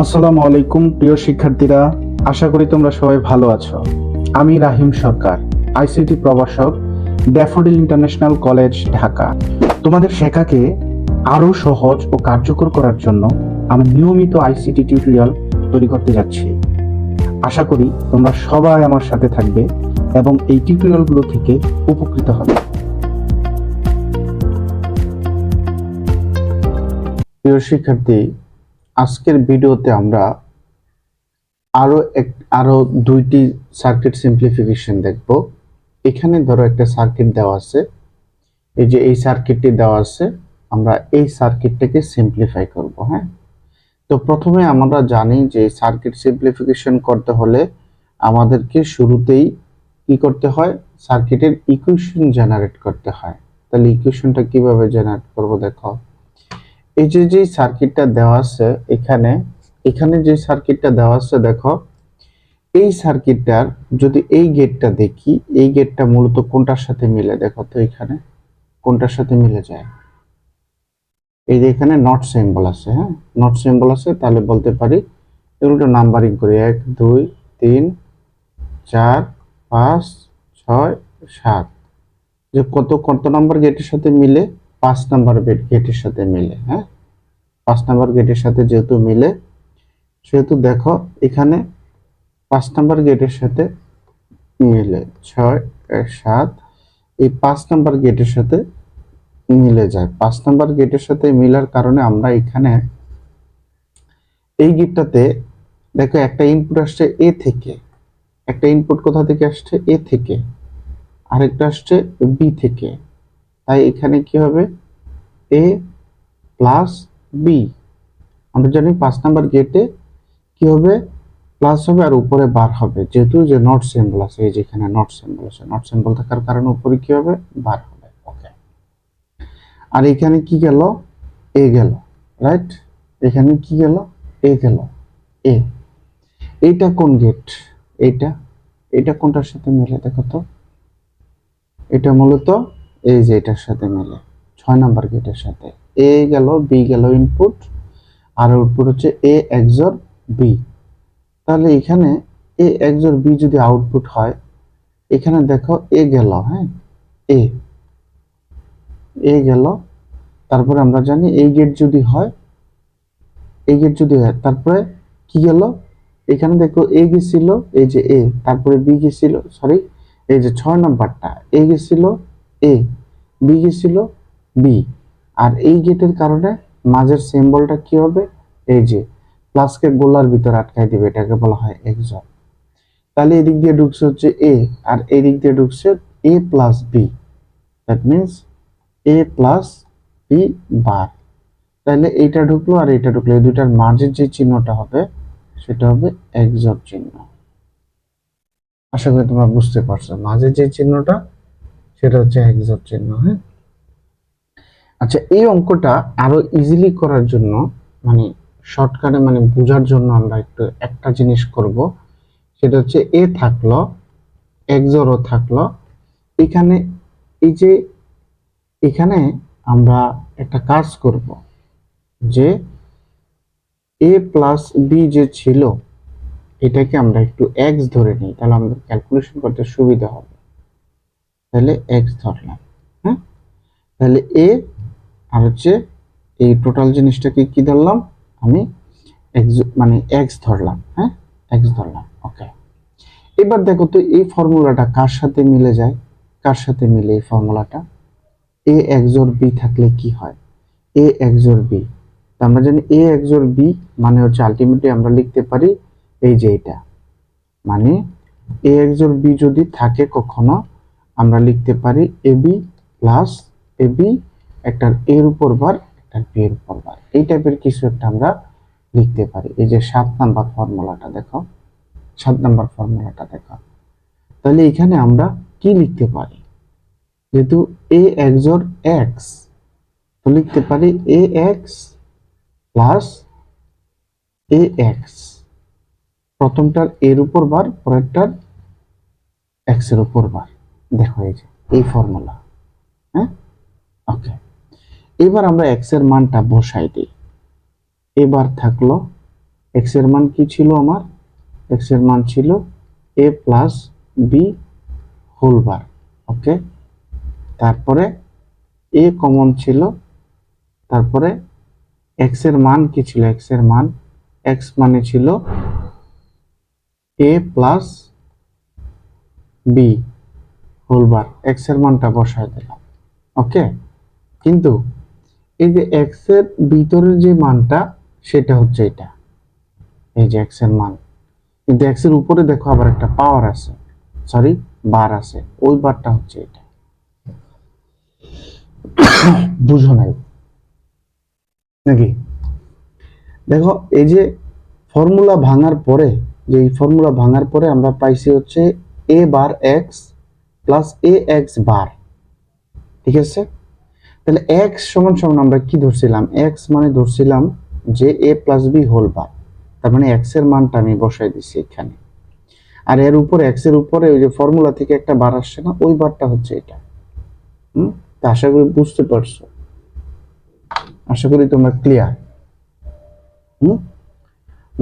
আসসালামু আলাইকুম প্রিয় শিক্ষার্থীরা, আশা করি তোমরা সবাই ভালো আছো। আমি রাহিম সরকার, আইসিটি প্রভাষক, ড্যাফোডিল ইন্টারন্যাশনাল কলেজ, ঢাকা। তোমাদের শেখাকে আরো সহজ ও কার্যকর করার জন্য আমি নিয়মিত আইসিটি টিউটোরিয়াল তৈরি করতে যাচ্ছি। আশা করি তোমরা সবাই আমার সাথে থাকবে এবং এই টিউটোরিয়ালগুলো থেকে উপকৃত হবে। প্রিয় শিক্ষার্থী, আজকের ভিডিওতে আমরা আরো দুইটি সার্কিট সিম্পলিফিকেশন দেখব। এখানে ধরো একটা সার্কিট দেওয়া আছে, এই যে এই সার্কিটটি দেওয়া আছে, আমরা এই সার্কিটটাকে সিম্পলিফাই করব। হ্যাঁ, তো প্রথমে আমরা জানি যে সার্কিট সিম্পলিফিকেশন করতে হলে আমাদেরকে শুরুতেই কি করতে হয়, সার্কিটের ইকুয়েশন জেনারেট করতে হয়। তাহলে ইকুয়েশনটা কিভাবে জেনারেট করব দেখো। এই যে সার্কিটটা দেওয়া আছে, এখানে যে সার্কিটটা দেওয়া আছে দেখো, এই সার্কিটটার যদি এই গেটটা দেখি, এই গেটটা মূলত কোনটার সাথে মিলে দেখো তো, এখানে কোনটার সাথে মিলে যায়, এই যে এখানে নট সিম্বল আছে। হ্যাঁ, নট সিম্বল আছে, তাহলে বলতে পারি এগুলো নাম্বারিং করি 1 2 3 4 5 6 7, যে কত কত নাম্বার গেটের সাথে মিলে, 5 নাম্বার গেটের সাথে মিলে। হ্যাঁ, 5 নাম্বার গেটের সাথে যেহেতু মিলে, সেহেতু দেখো এখানে 5 নাম্বার গেটের সাথে মিলে 6 7, এই 5 নাম্বার গেটের সাথে মিলে যায়। 5 নাম্বার গেটের সাথে মিলার কারণে আমরা এখানে এই গেটটাতে দেখো একটা ইনপুট আসছে এ থেকে, একটা ইনপুট কোথা থেকে আসছে, এ থেকে, আরেকটা আসছে বি থেকে। তাই এখানে কি হবে, এ প্লাস বি। আমরা জানি 5 নাম্বার গেটে কি হবে, প্লাস হবে আর উপরে বার হবে, যেহেতু যে নট সিম্বল আছে, এই যেখানে নট সিম্বল আছে, নট সিম্বল থাকার কারণে উপরে কি হবে, বার হবে। ওকে, আর এখানে কি গেল, এ গেল, রাইট, এখানে কি গেল, এ গেল, এ। এইটা কোন গেট, এইটা, এটা কোনটার সাথে মিলে দেখো তো, এটা মূলত এই যে এটার সাথে মিলে, 6 নাম্বার গেটের সাথে। এ গেল, বি গেল ইনপুট, আর আউটপুট হচ্ছে এ XOR বি। তাহলে এখানে এ XOR বি যদি আউটপুট হয়, এখানে দেখো এ গেল, হ্যাঁ, এ এ গেল, তারপরে আমরা জানি এই গেট যদি হয়, এই গেট যদি হয়, তারপরে কি গেল, এখানে দেখো এ গেছিল, এই যে এ, তারপরে বি গেছিল, সরি, এই যে 6 নাম্বারটা, এ গেছিল, এ, বি গেছিল, বি। আর এই গেটের কারণে মাঝের সিম্বলটা কি হবে, এই যে প্লাসকে গোলার ভিতর আটকাই দিবে, এটাকে বলা হয় XOR। তাহলে এদিক দিয়ে ঢুকছে হচ্ছে এ, আর এই দিক দিয়ে ঢুকছে A plus B, that means A plus B bar. তাহলে এইটা ঢুকলো আর এইটা ঢুকলো, এই দুটার মাঝের যে চিহ্নটা হবে সেটা হবে XOR চিহ্ন। আশা করি তোমরা বুঝতে পারছো, মাঝের যে চিহ্নটা সেটা হচ্ছে XOR চিহ্ন। হ্যাঁ, আচ্ছা, এই অঙ্কটা আরো ইজিলি করার জন্য, মানে শর্টকাটে, মানে বোঝার জন্য আমরা একটু একটা জিনিস করব, সেটা হচ্ছে এ থাকলো, XOR ও থাকলো, এখানে এই যে এখানে আমরা একটা কাজ করব, যে এ প্লাস বি যে ছিল, এটাকে আমরা একটু x ধরে নিই, তাহলে আমাদের ক্যালকুলেশন করতে সুবিধা হবে। তাহলে x ধরলাম। হ্যাঁ, তাহলে এ আর হচ্ছে এই টোটাল জিনিসটাকে কি ধরলাম, আমি x, মানে x ধরলাম। হ্যাঁ, x ধরলাম। ওকে, এবার দেখো তো এই ফর্মুলাটা কার সাথে মিলে যায়, কার সাথে মিলে এই ফর্মুলাটা, a XOR b থাকলে কি হয়, a XOR b। আমরা জানি a XOR b মানে হচ্ছে আলটিমেটলি আমরা লিখতে পারি এই যে এটা, মানে a XOR b যদি থাকে কখনো, আমরা লিখতে পারি ab প্লাস ab, একটা এর উপর বার, একটা বি এর উপর বার, এই টাইপের কিছু একটা আমরা লিখতে পারি। এই যে 7 নাম্বার ফর্মুলাটা দেখো, 7 নাম্বার ফর্মুলাটা দেখো, তাহলে এখানে আমরা কি লিখতে পারি, যেহেতু a XOR x, তো লিখতে পারি ax প্লাস ax, প্রথমটার এর উপর বার, পরেরটার x এর উপর বার। দেখো এই যে এই ফর্মুলা। হ্যাঁ, ওকে, এবার আমরা x এর মানটা বসাই দিই। এবার থাকলো এক্স এর মান কি ছিল আমার? এক্স এর মান ছিল a plus B whole bar. Okay, তারপরে a কমন ছিল, তারপরে এক্স এর মান কি ছিল? এক্স এর মান, এক্স মানে ছিল a plus B whole bar, X এর মানটা বসায় দিলাম। ওকে, কিন্তু এই যে এক্স এর ভিতরের যে মানটা সেটা হচ্ছে এটা, এই যে এক্স এর মান। কিন্তু এক্স এর উপরে দেখো আবার একটা পাওয়ার আছে, সরি বার আছে, ওই বারটা হচ্ছে এটা। বুঝো নাই নাকি? দেখো এই যে ফর্মুলা ভাঙার পরে, যে এই ফর্মুলা ভাঙার পরে আমরা পাইছি হচ্ছে a bar X plus a X bar. ঠিক আছে, তাহলে এক্স সমান সমান আমরা কি ধরছিলাম? এক্স মানে ধরছিলাম যে a plus B whole bar, তার মানে এক্স এর মানটা আমি বসাই দিছি এখানে। আর এর উপরে এক্স এর উপরে ওই যে ফর্মুলা থেকে একটা বার আসছে না, ওই বারটা হচ্ছে এটা। তা আশা করি বুঝতে পারছো, আশা করি তোমরা ক্লিয়ার।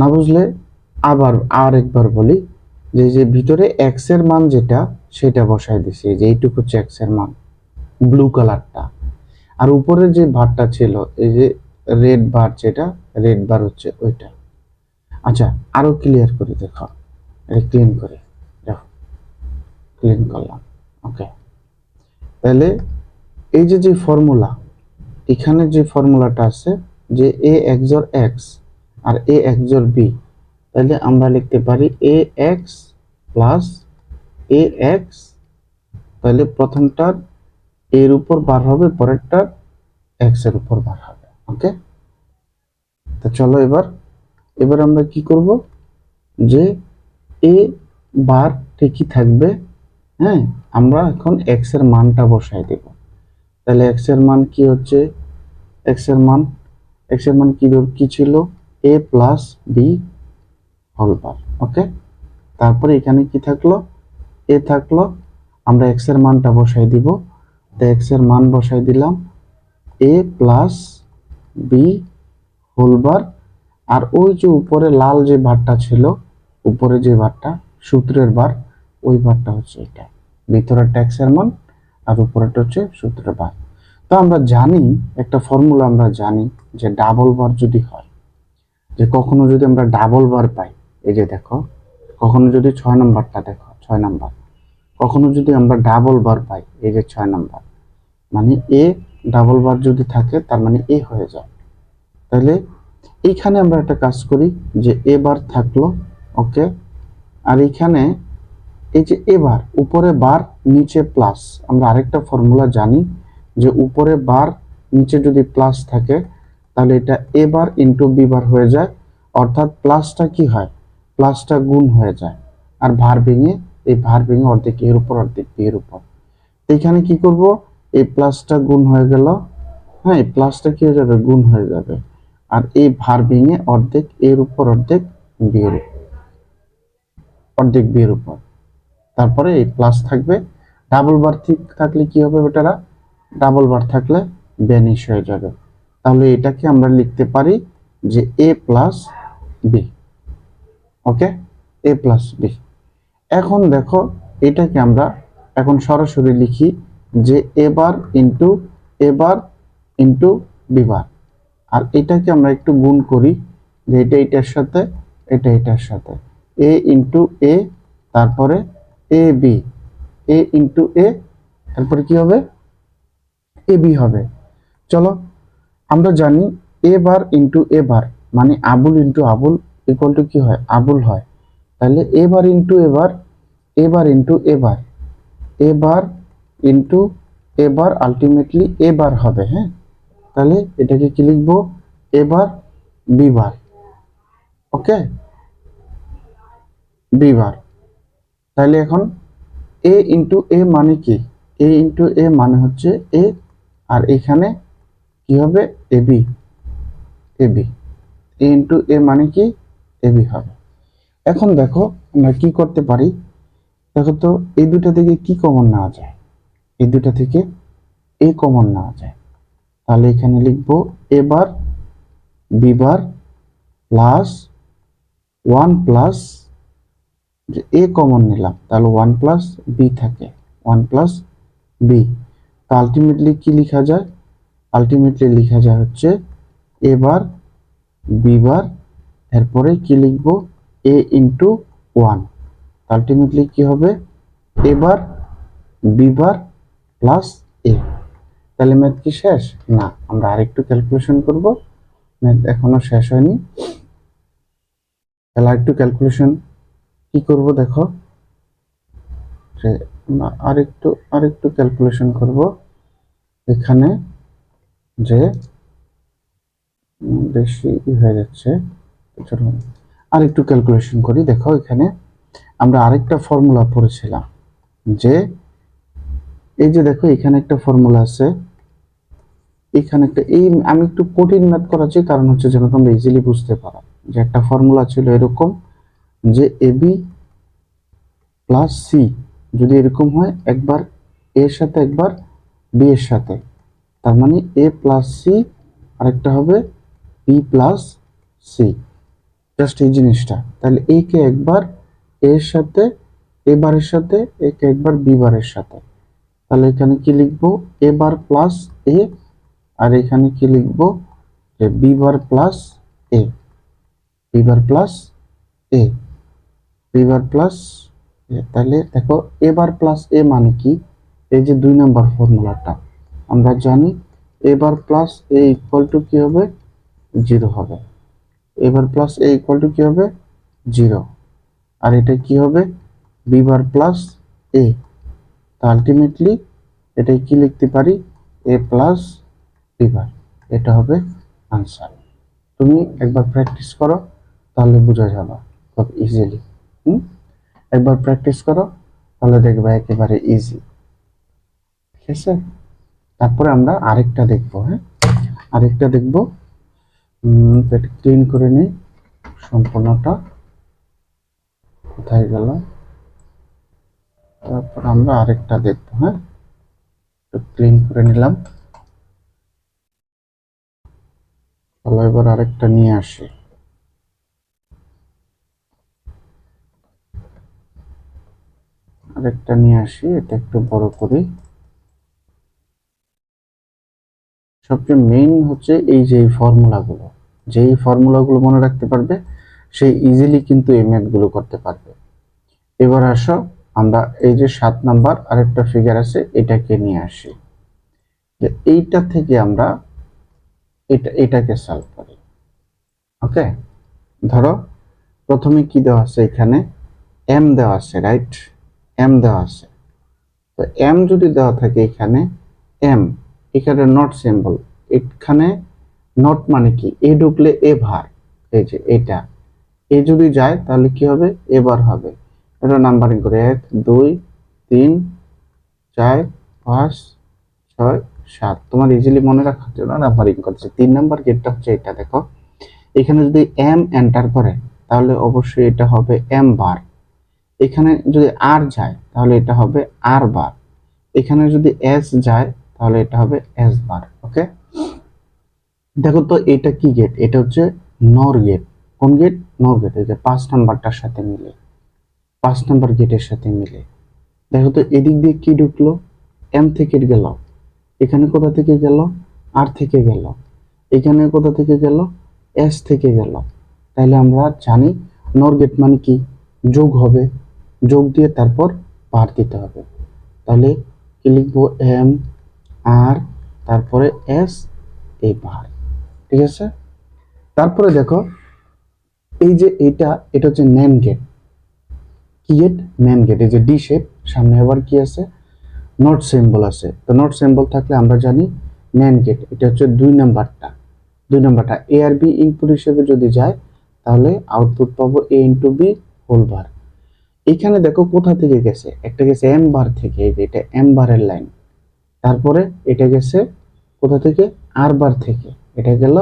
না বুঝলে আবার আর একবার বলি, যে যে ভিতরে এক্স এর মান যেটা সেটা বসাই দিছি, যে এইটুকু হচ্ছে এক্স এর মান, ব্লু কালারটা। আর উপরে যে ভারটা ছিল, এই যে রেড বার, যেটা রেড বার হচ্ছে ওইটা। আচ্ছা, আরো ক্লিয়ার করে দেখো, এটা ক্লিন করে দেখো, ক্লিন করলাম। ওকে, তাহলে এই যে যে ফর্মুলা, এখানে যে ফর্মুলাটা আছে যে এ এক্সর এক্স আর এ এক্সর বি, তাহলে আমরা লিখতে পারি এ এক্স প্লাস এ এক্স, তাহলে প্রথমটার এর উপর বার হবে, পরেরটার এক্স এর উপর বার হবে। ওকে, তো চলো এবার এবার আমরা কি করব, যে এ বার ঠিকই থাকবে, হ্যাঁ, আমরা এখন এক্স এর মানটা বসাই দেব। তাহলে এক্স এর মান কি হচ্ছে? এক্স এর মান, এক্স এর মান কি ছিল? a plus B whole bar. Okay, তারপরে এখানে কি থাকলো? a থাকলো, আমরা এক্স এর মানটা বসাই দিব। তো এক্স এর মান বসাই দিলাম a plus B whole bar. আর ওই যে উপরে লাল যে বারটা ছিল, উপরে যে বারটা সূত্রের বার, ওই বারটা হচ্ছে এটা, ভিতরের ট্যাক্স এর মান আর উপরেরটা হচ্ছে সূত্রের বার। তো আমরা জানি একটা ফর্মুলা, আমরা জানি যে ডাবল বার যদি হয়, যে কখনো যদি আমরা ডাবল বার পাই, এই যে দেখো, কখনো যদি 6 নাম্বারটা দেখো, 6 নাম্বার, কখনো যদি আমরা ডাবল বার পাই, এই যে 6 নাম্বার, মানে এ ডাবল বার যদি থাকে তার মানে এ হয়ে যায়। তাহলে এইখানে আমরা একটা কাজ করি, যে এ বার থাকলো। ওকে, আর এইখানে এই যে এবার উপরে বার নিচে প্লাস, আমরা আরেকটা ফর্মুলা জানি যে উপরে বার নিচে যদি প্লাস থাকে তাহলে এটা এ বার ইন্টু বি বার হয়ে যায়, অর্থাৎ প্লাসটা কি হয়? প্লাসটা গুণ হয়ে যায়, আর ভার ভেঙে, এই ভার ভেঙে অর্ধেক এর উপর অর্ধেক বি এর উপর। এখানে কি করব, এই প্লাসটা গুণ হয়ে গেল, হ্যাঁ, এই প্লাসটা কি হয়ে যাবে? গুণ হয়ে যাবে। আর এই ভার ভেঙে অর্ধেক এর উপর অর্ধেক বি এর উপর, অর্ধেক বি এর উপর, তারপরে এই প্লাস থাকবে। ডাবল বার থাকলে কি হবে বেটারা? ডাবল বার থাকলে ভ্যানিশ হয়ে যাবে। তাহলে এটাকে আমরা লিখতে পারি যে এ প্লাস বি। ওকে, এ প্লাস বি। এখন দেখো, এটাকে আমরা এখন সরাসরি লিখি যে এ বার ইন্টু এ বার ইন্টু বি বার। আর এটাকে আমরা একটু গুণ করি, যে এটা এটার সাথে, এটা এটার সাথে, এ ইন্টু এ, তারপরে এ বি, এ ইন্টু এ, তারপরে কি হবে? এ বি হবে। চলো, আমরা জানি এ বার ইন্টু এ বার মানে Abul into Abul equal to কি হয়? আবুল হয়। তাহলে এ বার ইন্টু এ বার, এ বার ইন্টু এ বার, এ বার ইন্টু এ বার আলটিমেটলি এ বার হবে। হ্যাঁ, তাহলে এটাকে কি লিখবো? A bar B bar. Okay, B bar. তাহলে এখন এ ইন্টু এ মানে কি? এ ইন্টু এ মানে হচ্ছে এ, আর এখানে কি হবে? A B, A B, A into এ মানে কি? এ বি হবে। এখন দেখো আমরা কি করতে পারি, দেখো তো এই দুটা থেকে কি কমন নেওয়া যায়? এই দুটা থেকে এ কমন নেওয়া যায়। তাহলে এখানে লিখবো A bar B bar plus one plus, যে এ কমন নিলাম তাহলে ওয়ান প্লাস বি থাকে, ওয়ান প্লাস বি। তো আলটিমেটলি কি লেখা যায়? আলটিমেটলি লেখা যায় হচ্ছে এ বার বি বার, এরপরে কি লিখবো? এ ইন্টু ওয়ান। আলটিমেটলি কি হবে? এ বার বি বার প্লাস এ। তাহলে ম্যাথ কি শেষ? না, আমরা আরেকটু ক্যালকুলেশন করব, ম্যাথ এখনো শেষ হয়নি। তাহলে আরেকটু ক্যালকুলেশন কি করব দেখো, যে আমরা আরেকটু ক্যালকুলেশন করব এখানে, যে বেশি হয়ে যাচ্ছে। চলো আরেকটু ক্যালকুলেশন করি। দেখো এখানে আমরা আরেকটা ফর্মুলা পড়েছিলাম, যে এই যে দেখো এখানে একটা ফর্মুলা আছে, এখানে একটা, এই আমি একটু কঠিন ম্যাথ করাচ্ছি কারণ হচ্ছে যেন তোমরা ইজিলি বুঝতে পারো, যে একটা ফর্মুলা ছিল এরকম, যে এ বি প্লাস সি যদি এরকম হয়, একবার এর সাথে একবার বি এর সাথে, তার মানে এ প্লাস সি, আরেকটা হবে বি প্লাস সি। জাস্ট এই জিনিসটা, তাহলে এ কে একবার এর সাথে এ বারের সাথে, এ কে একবার বি বারের সাথে, তাহলে এখানে কি লিখবো? এ বার প্লাস এ, আর এখানে কি লিখবো? যে বি বার প্লাস এ, বি বার প্লাস এ, বি বার প্লাস এ। তাহলে দেখো এ বার প্লাস এ মানে কি? এই যে 2 নাম্বার ফর্মুলাটা আমরা জানি, এ বার প্লাস এ ইকুয়াল টু কি হবে? 0 হবে। এ বার প্লাস এ ইকুয়াল টু কি হবে? 0। আর এটা কি হবে? বি বার প্লাস এ। তো আলটিমেটলি এটাই কি লিখতে পারি? এ প্লাস বি বার। এটা হবে আনসার। তুমি একবার প্র্যাকটিস করো, তাহলে বোঝা যাবে খুব ইজিলি। একবার প্র্যাকটিস করো, তাহলে দেখবে একেবারে ইজি। ঠিক আছে, তারপরে আমরা আরেকটা দেখবো। হ্যাঁ, আরেকটা দেখবো। এটা ক্লিন করে নিই সম্পূর্ণটা, কোথায় গেল? তারপর আমরা আরেকটা দেখবো। হ্যাঁ, ক্লিন করে নিলাম। চলো এবার আরেকটা নিয়ে আসি। আরেকটা নিয়ে আসি, এটা একটু বড় করি। সবচেয়ে মেইন হচ্ছে এই যে ফর্মুলাগুলো, যেই ফর্মুলাগুলো মনে রাখতে পারবে সে ইজিলি কিন্তু এই ম্যাথগুলো করতে পারবে। এবার আসো আমরা এই যে 7 নাম্বার আরেকটা ফিগার আছে, এটাকে নিয়ে আসি। যে এইটা থেকে আমরা এটাকে সলভ করি। ওকে, ধরো প্রথমে কি দেওয়া আছে? এখানে এম দেওয়া আছে, রাইট? এম দেওয়া আছে। তো এম যদি দেওয়া থাকে এখানে, এম এখানে নট সিম্বল, এখানে নট মানে কি? এ ঢুকলে এ ভার, এই যে এটা এ যদি যায় তাহলে কি হবে? এবার হবে। এটা নাম্বারিং করে 1 2 3 4 5 6 7। তোমার ইজিলি মনে রাখার জন্য নাম্বারিং করছে। 3 নাম্বার গেটটা হচ্ছে এটা। দেখো এখানে যদি এম এন্টার করে তাহলে অবশ্যই এটা হবে এম বার। এখানে যদি আর যায় তাহলে এটা হবে আর বার। এখানে যদি এস যায় তাহলে এটা হবে এস বার। ওকে, দেখো তো এটা কি গেট? এটা হচ্ছে নর গেট। কোন গেট? নর গেট। এই যে 5 নাম্বারটার সাথে মিলে, 5 নাম্বার গেটের সাথে মিলে। দেখো তো এদিক দিয়ে কি ঢুকলো? এম থেকে গেল, এখানে কোথা থেকে গেল? আর থেকে গেল, এখানে কোথা থেকে গেল? এস থেকে গেল। তাহলে আমরা জানি নর গেট মানে কি? যোগ হবে, যোগ দিয়ে তারপর বার দিতে হবে। তাহলে কি লিখবো? এম আর তারপরে এস, এই বার। ঠিক আছে, তারপরে দেখো এই যে এটা হচ্ছে ন্যান্ড গেট। কি গেট? NAND gate. এই যে ডি শেপ, সামনে আবার কি আছে? নট সিম্বল আছে। তো নট সিম্বল থাকলে আমরা জানি ন্যান্ড গেট। এটা হচ্ছে 2 নাম্বারটা এ আর বি ইনপুট হিসেবে যদি যায় তাহলে আউটপুট পাবো এ ইন্টু বি হোল বার। এখানে দেখো কোথা থেকে গেছে? একটা গেছে এম বার থেকে, এই যে এটা এম বারের লাইন। তারপরে এটা গেছে কোথা থেকে? আর বার থেকে। এটা গেল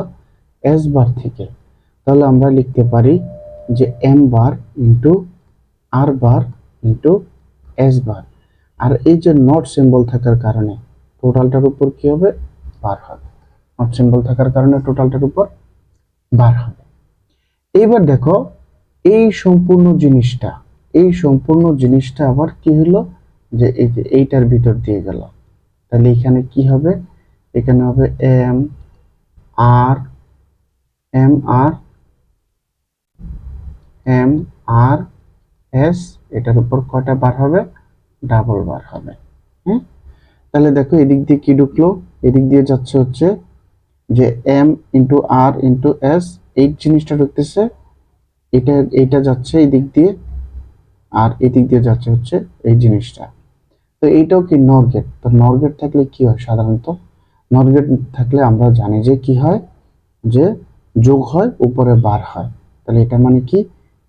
এস বার থেকে। তাহলে আমরা লিখতে পারি যে এম বার ইন্টু আর বার ইন্টু এস বার। আর এই যে নট সিম্বল থাকার কারণে টোটালটার উপর কি হবে? বার হবে। নট সিম্বল থাকার কারণে টোটালটার উপর বার হবে। এইবার দেখো এই সম্পূর্ণ জিনিসটা আবার কি হলো, যে এই যে এইটার ভিতর দিয়ে গেল। তাহলে এখানে কি হবে, এখানে হবে M R M R M R S, এটার উপর কয়টা বার হবে, ডাবল বার হবে। হ্যাঁ, তাহলে দেখো এদিক দিয়ে কি ঢুকলো, এদিক দিয়ে যাচ্ছে হচ্ছে যে এম ইন্টু আর ইন্টু এস, এই জিনিসটা ঢুকতেছে, এটা যাচ্ছে এই দিক দিয়ে, আর এদিক দিয়ে যাচ্ছে হচ্ছে এই জিনিসটা। তো এইটাও কি নর গেট। তো নর গেট থাকলে কি হয়, সাধারণত নর গেট থাকলে আমরা জানি যে কি হয়, যে যোগ হয় উপরে বার হয়। তাহলে এটা মানে কি,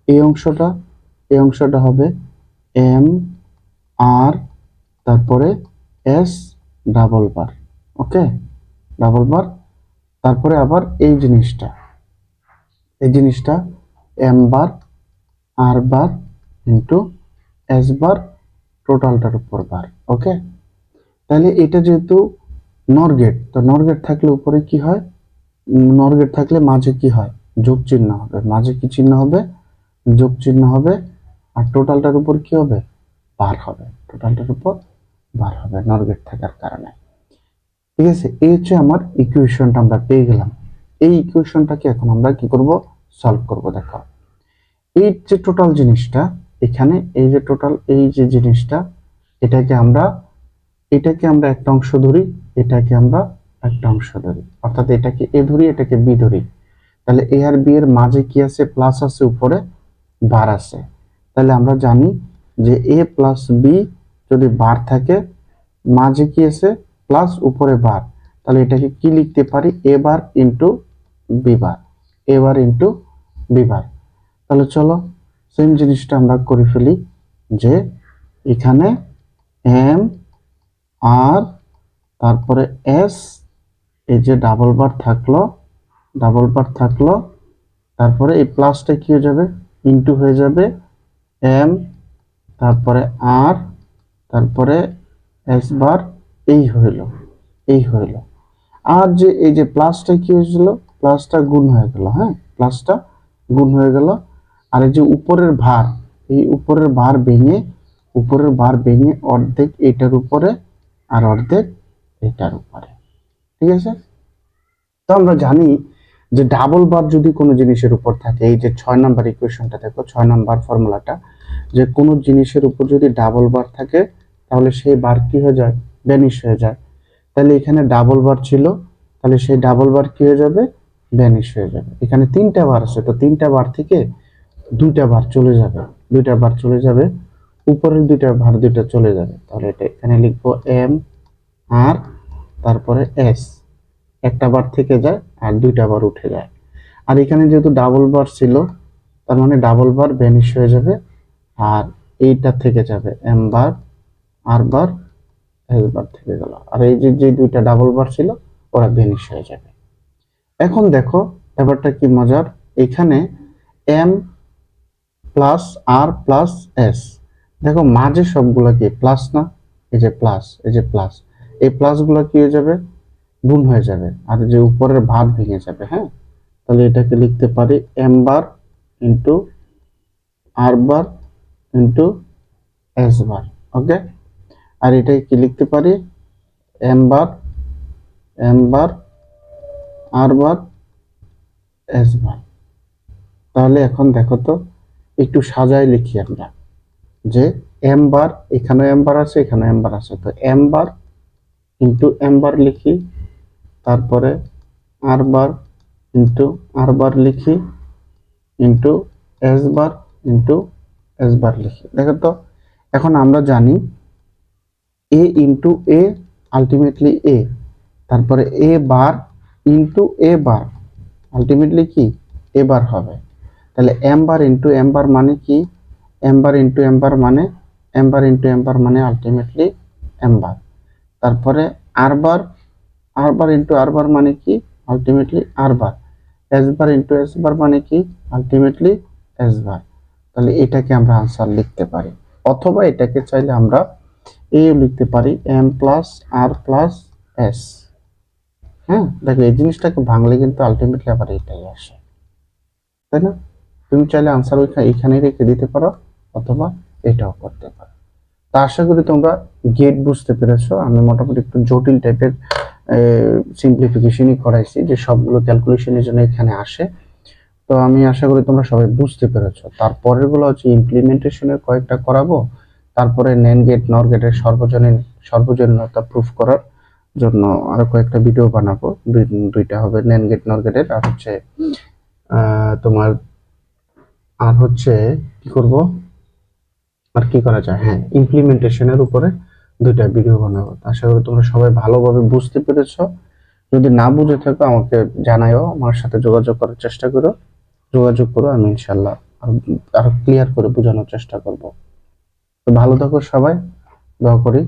এই অংশটা হবে এম আর তারপরে এস ডাবল বার, ওকে, ডাবল বার। তারপরে আবার এই জিনিসটা এম বার আর বার ইন্টু এস বার, টোটালটার উপর বার, ওকে। তাহলে এটা যেহেতু নর গেট, তো নর গেট থাকলে উপরে কি হয়, নর গেট থাকলে মাঝে কি হয়, যোগ চিহ্ন হবে, মাঝে কি চিহ্ন হবে, যোগ চিহ্ন হবে। আর টোটালটার উপর কি হবে, বার হবে, টোটালটার উপর বার হবে নর গেট থাকার কারণে। ঠিক আছে, এই হচ্ছে আমার ইকুয়েশনটা আমরা পেয়ে গেলাম। এই ইকুয়েশনটাকে এখন আমরা কি করব, সলভ করব। দেখো এই যে টোটাল জিনিসটা, এখানে এই যে টোটাল এই যে জিনিসটা, এটাকে আমরা একটা অংশ ধরি, এটাকে আমরা একটা অংশ ধরি, অর্থাৎ এটাকে এ ধরি, এটাকে বি ধরি। তাহলে এ আর বি এর মাঝে কি আছে, প্লাস আছে, উপরে বার আছে। তাহলে আমরা জানি যে এ প্লাস বি যদি বার থাকে, মাঝে কি আছে, প্লাস, উপরে বার, তাহলে এটাকে কি লিখতে পারি, এ বার ইন্টু বি বার, এ বার ইন্টু বি বার। তাহলে চলো সেম জিনিসটা আমরা করে ফেলি, যে এখানে এম আর তারপরে এস, এই যে ডাবল বার থাকলো, তারপরে এই প্লাসটা কি হয়ে যাবে, ইন্টু হয়ে যাবে এম, তারপরে আর, তারপরে এস বার, এই হইল। আর যে এই যে প্লাসটা কি হয়েছিল, প্লাসটা গুণ হয়ে গেল, হ্যাঁ, প্লাসটা গুণ হয়ে গেল। আর এই যে উপরের ভার, এই উপরের ভার ভেঙে অর্ধেক এটার উপরে আর অর্ধেক এটার উপরে। ঠিক আছে, তো আমরা জানি যে ডাবল বার যদি কোনো জিনিসের উপর থাকে, এই যে 6 নম্বর ইকুয়েশনটা দেখো, 6 নম্বর ফর্মুলাটা, যে কোনো জিনিসের উপর যদি ডাবল বার থাকে তাহলে সেই বার কি হয়ে যায়, ভ্যানিশ হয়ে যায়। তাহলে এখানে ডাবল বার ছিল, তাহলে সেই ডাবল বার কি হয়ে যাবে, ভ্যানিশ হয়ে যাবে। এখানে 3টা বার আছে, তো 3টা বার থেকে 2টা বার চলে যাবে, 2টা বার চলে যাবে, উপরের 2টা বার 2টা চলে যাবে। তাহলে এটা এখানে লিখবো এম আর তারপরে এস, একটা বার থেকে যায় আর 2টা বার উঠে যায়। আর এখানে যেহেতু ডাবল বার ছিল, তার মানে ডাবল বার ভ্যানিশ হয়ে যাবে, আর এইটা থেকে যাবে এম বার আর বার এস বার থেকে গেল, আর এই যে যে 2টা ডাবল বার ছিল ওরা ভ্যানিশ হয়ে যাবে। এখন দেখো ব্যাপারটা কি মজার, এখানে এম প্লাস আর প্লাস এস, দেখো মাঝে সবগুলা কি প্লাস না, এই যে প্লাস, এই যে প্লাস, এই প্লাস গুলা কি হয়ে যাবে, গুণ হয়ে যাবে, আর যে উপরের ভাগ ভেঙে যাবে। হ্যাঁ, তাহলে এটাকে লিখতে পারি এম বার ইন্টু আর বার ইন্টু এস বার, ওকে। আর এটাকে কি লিখতে পারি, এম বার আর বার এস বার। তাহলে এখন দেখো তো, একটু সাজায় লিখি আমরা, যে এম বার, এখানে এম বার আছে, এখানে এম বার আছে, তো এম বার ইন্টু এম বার লিখি, তারপরে আর বার ইন্টু আর বার লিখি, into S bar into S বার লিখি। দেখো তো, এখন আমরা জানি এ ইন্টু এ আলটিমেটলি এ, তারপরে এ বার ইন্টু এ বার আলটিমেটলি কি এ বার হবে। তাহলে এম বার ইন্টু এম বার মানে কি, এম বার ইন্টু এম বার মানে আলটিমেটলি এম বার। তারপরে আর বার ইন্টু আর বার মানে কি, ultimately R bar. S bar into S bar মানে কি, আলটিমেটলি এস বার। তাহলে এটাকে আমরা আনসার লিখতে পারি, অথবা এটাকে চাইলে আমরা এ লিখতে পারি, এম প্লাস আর প্লাস এস। হ্যাঁ, দেখো এই জিনিসটাকে ভাঙলে কিন্তু আলটিমেটলি আবার এটাই আসে, তাই না। তুমি চাইলে আনসার এখানেই রেখে দিতে পারো, অথবা এটাও করতে পারো। তা আশা করি তোমরা গেট বুঝতে পেরেছো। আমি মোটামুটি একটু জটিল টাইপের সিম্পলিফিকেশনই করাইছি, যে সবগুলো ক্যালকুলেশনের জন্য এখানে আসে। তো আমি আশা করি তোমরা সবাই বুঝতে পেরেছো। তারপরের গুলো হচ্ছে ইমপ্লিমেন্টেশনের কয়েকটা করাবো, তারপরে NAND গেট NOR গেটের সর্বজনীনতা প্রুফ করার জন্য আরো কয়েকটা ভিডিও বানাবো। দুইটা হবে NAND গেট NOR গেটের, আর হচ্ছে তোমার আর হচ্ছে কি করব, আর কি করা যায়, হ্যাঁ ইমপ্লিমেন্টেশনের উপরে দুইটা ভিডিও বানাবো। আশা করি তোমরা সবাই ভালোভাবে বুঝতে পেরেছো। যদি না বুঝে থাকো আমাকে জানাইও, আমার সাথে যোগাযোগ করার চেষ্টা করো, আমি ইনশাল্লাহ আরো ক্লিয়ার করে বোঝানোর চেষ্টা করব। তো ভালো থাকো সবাই, দোয়া করি।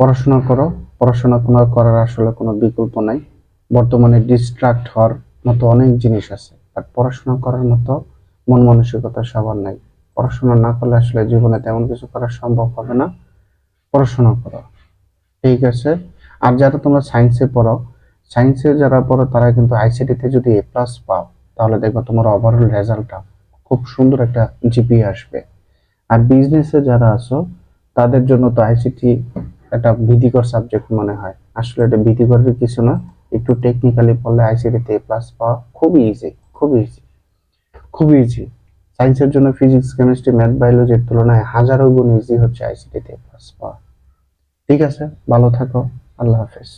পড়াশোনা করো, পড়াশোনা করার আসলে কোনো বিকল্প নাই। বর্তমানে ডিস্ট্রাক্ট হওয়ার মতো অনেক জিনিস আছে, বাট পড়াশোনা করার মতো মন মানসিকতা সবার নাই। পড়াশোনা না করলে আসলে জীবনে তেমন কিছু করা সম্ভব হবে না। পড়াশোনা করো, ঠিক আছে। আর যারা তোমরা সায়েন্সে পড়ো, সায়েন্সে যারা পড়ো তারা কিন্তু আইসিটিতে যদি A+ পাও, তাহলে দেখো তোমার ওভারঅল রেজাল্টটা খুব সুন্দর একটা জিপিএ আসবে। আর বিজনেসে যারা আছো তাদের জন্য তো আইসিটি একটা ভীতিকর সাবজেক্ট মনে হয়। আসলে এটা ভীতিকরের কিছু না, একটু টেকনিক্যালি পড়লে আইসিটিতে A+ পাওয়া খুবই ইজি, খুবই ইজি, খুবই ইজি। সায়েন্সের জন্য ফিজিক্স কেমিস্ট্রি ম্যাথ বায়োলজির তুলনায় হাজারো গুণ ইজি হচ্ছে আইসিটিতে A+ পাওয়া। ঠিক আছে, ভালো থাকো, আল্লাহ হাফেজ।